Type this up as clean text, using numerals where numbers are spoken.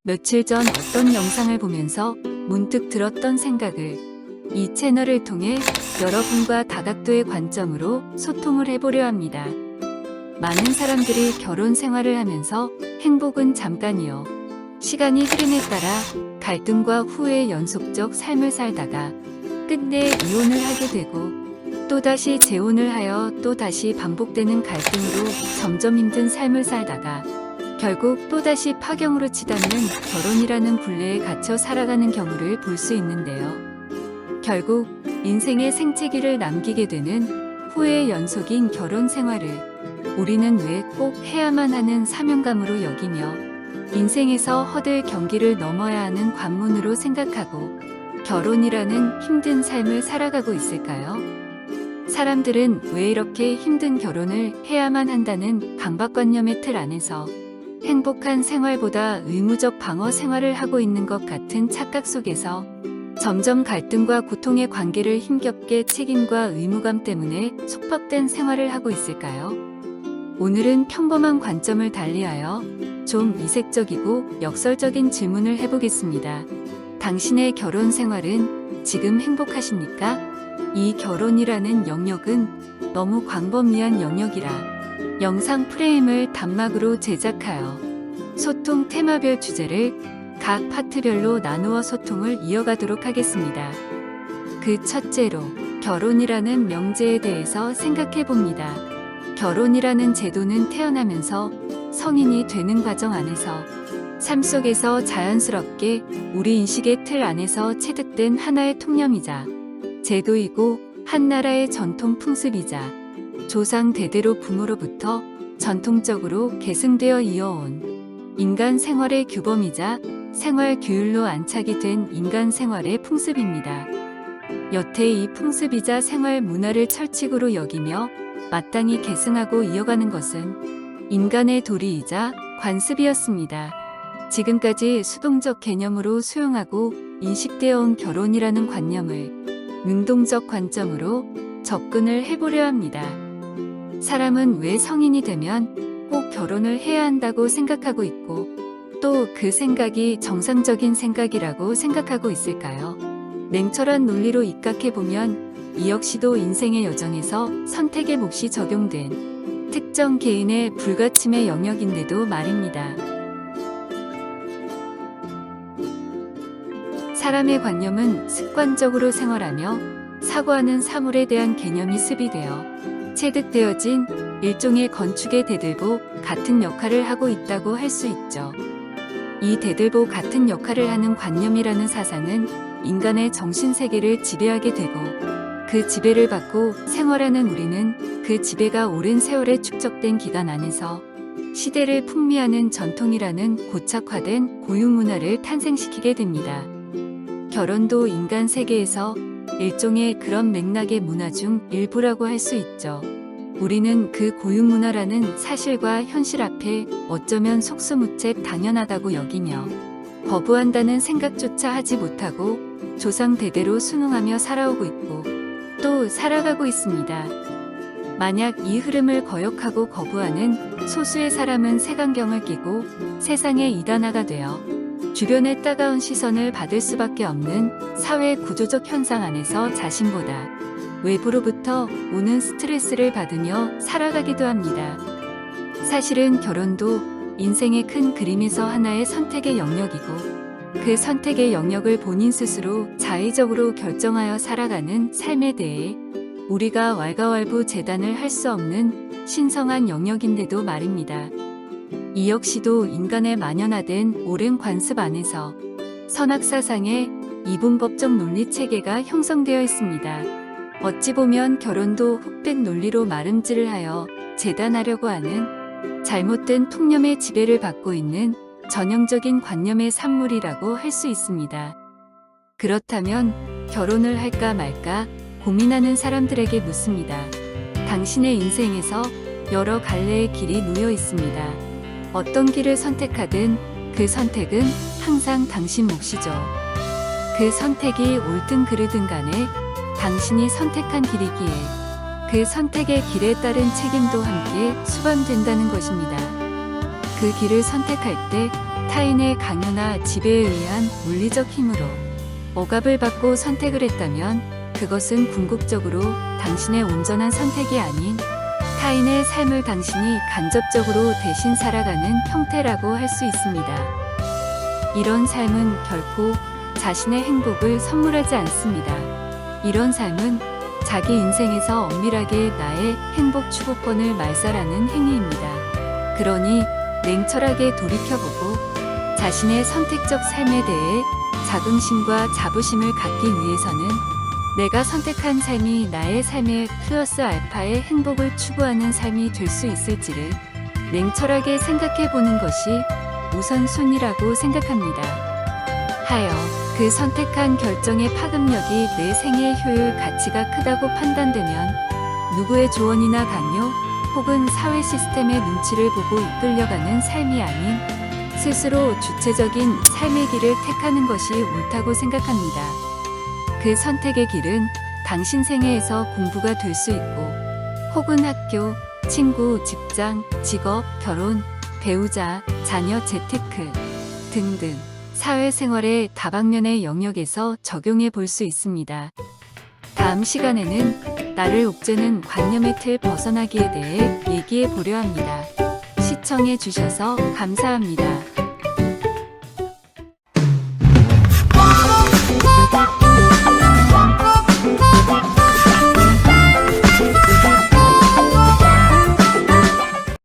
며칠 전 어떤 영상을 보면서 문득 들었던 생각을 이 채널을 통해 여러분과 다각도의 관점으로 소통을 해보려 합니다. 많은 사람들이 결혼 생활을 하면서 행복은 잠깐이요. 시간이 흐름에 따라 갈등과 후회의 연속적 삶을 살다가 끝내 이혼을 하게 되고 또다시 재혼을 하여 또다시 반복되는 갈등으로 점점 힘든 삶을 살다가 결국 또다시 파경으로 치닫는 결혼이라는 굴레에 갇혀 살아가는 경우를 볼 수 있는데요. 결국 인생의 생채기를 남기게 되는 후회의 연속인 결혼 생활을 우리는 왜 꼭 해야만 하는 사명감으로 여기며 인생에서 허들 경기를 넘어야 하는 관문으로 생각하고 결혼이라는 힘든 삶을 살아가고 있을까요? 사람들은 왜 이렇게 힘든 결혼을 해야만 한다는 강박관념의 틀 안에서 행복한 생활보다 의무적 방어 생활을 하고 있는 것 같은 착각 속에서 점점 갈등과 고통의 관계를 힘겹게 책임과 의무감 때문에 속박된 생활을 하고 있을까요? 오늘은 평범한 관점을 달리하여 좀 이색적이고 역설적인 질문을 해보겠습니다. 당신의 결혼 생활은 지금 행복하십니까? 이 결혼이라는 영역은 너무 광범위한 영역이라 영상 프레임을 단막으로 제작하여 소통 테마별 주제를 각 파트별로 나누어 소통을 이어가도록 하겠습니다. 그 첫째로 결혼이라는 명제에 대해서 생각해 봅니다. 결혼이라는 제도는 태어나면서 성인이 되는 과정 안에서 삶 속에서 자연스럽게 우리 인식의 틀 안에서 체득된 하나의 통념이자 제도이고 한 나라의 전통 풍습이자 조상 대대로 부모로부터 전통적으로 계승되어 이어온 인간 생활의 규범이자 생활 규율로 안착이 된 인간 생활의 풍습입니다. 여태 이 풍습이자 생활 문화를 철칙으로 여기며 마땅히 계승하고 이어가는 것은 인간의 도리이자 관습이었습니다. 지금까지 수동적 개념으로 수용하고 인식되어 온 결혼이라는 관념을 능동적 관점으로 접근을 해보려 합니다. 사람은 왜 성인이 되면 꼭 결혼을 해야 한다고 생각하고 있고 또 그 생각이 정상적인 생각이라고 생각하고 있을까요? 냉철한 논리로 입각해보면 이 역시도 인생의 여정에서 선택의 몫이 적용된 특정 개인의 불가침의 영역인데도 말입니다. 사람의 관념은 습관적으로 생활하며 사고하는 사물에 대한 개념이 습의되어 체득되어진 일종의 건축의 대들보 같은 역할을 하고 있다고 할 수 있죠. 이 대들보 같은 역할을 하는 관념이라는 사상은 인간의 정신세계를 지배하게 되고 그 지배를 받고 생활하는 우리는 그 지배가 오랜 세월에 축적된 기간 안에서 시대를 풍미하는 전통이라는 고착화된 고유문화를 탄생시키게 됩니다. 결혼도 인간 세계에서 일종의 그런 맥락의 문화 중 일부라고 할 수 있죠. 우리는 그 고유문화라는 사실과 현실 앞에 어쩌면 속수무책 당연하다고 여기며 거부한다는 생각조차 하지 못하고 조상 대대로 순응하며 살아오고 있고 또 살아가고 있습니다. 만약 이 흐름을 거역하고 거부하는 소수의 사람은 색안경을 끼고 세상의 이단아가 되어 주변의 따가운 시선을 받을 수밖에 없는 사회 구조적 현상 안에서 자신보다 외부로부터 오는 스트레스를 받으며 살아가기도 합니다. 사실은 결혼도 인생의 큰 그림에서 하나의 선택의 영역이고 그 선택의 영역을 본인 스스로 자의적으로 결정하여 살아가는 삶에 대해 우리가 왈가왈부 재단을 할 수 없는 신성한 영역인데도 말입니다. 이 역시도 인간의 만연화된 오랜 관습 안에서 선악사상의 이분법적 논리체계가 형성되어 있습니다. 어찌 보면 결혼도 흑백 논리로 마름질을 하여 재단하려고 하는 잘못된 통념의 지배를 받고 있는 전형적인 관념의 산물이라고 할 수 있습니다. 그렇다면 결혼을 할까 말까 고민하는 사람들에게 묻습니다. 당신의 인생에서 여러 갈래의 길이 놓여 있습니다. 어떤 길을 선택하든 그 선택은 항상 당신 몫이죠. 그 선택이 옳든 그르든 간에 당신이 선택한 길이기에 그 선택의 길에 따른 책임도 함께 수반된다는 것입니다. 그 길을 선택할 때 타인의 강요나 지배에 의한 물리적 힘으로 억압을 받고 선택을 했다면 그것은 궁극적으로 당신의 온전한 선택이 아닌 타인의 삶을 당신이 간접적으로 대신 살아가는 형태라고 할 수 있습니다. 이런 삶은 결코 자신의 행복을 선물하지 않습니다. 이런 삶은 자기 인생에서 엄밀하게 나의 행복 추구권을 말살하는 행위입니다. 그러니 냉철하게 돌이켜보고 자신의 선택적 삶에 대해 자긍심과 자부심을 갖기 위해서는 내가 선택한 삶이 나의 삶의 플러스 알파의 행복을 추구하는 삶이 될 수 있을지를 냉철하게 생각해 보는 것이 우선순위라고 생각합니다. 하여 그 선택한 결정의 파급력이 내 생애의 효율 가치가 크다고 판단되면 누구의 조언이나 강요 혹은 사회 시스템의 눈치를 보고 이끌려가는 삶이 아닌 스스로 주체적인 삶의 길을 택하는 것이 옳다고 생각합니다. 그 선택의 길은 당신 생애에서 공부가 될 수 있고 혹은 학교, 친구, 직장, 직업, 결혼, 배우자, 자녀, 재테크 등등 사회생활의 다방면의 영역에서 적용해 볼 수 있습니다. 다음 시간에는 나를 옥죄는 관념의 틀 벗어나기에 대해 얘기해 보려 합니다. 시청해 주셔서 감사합니다.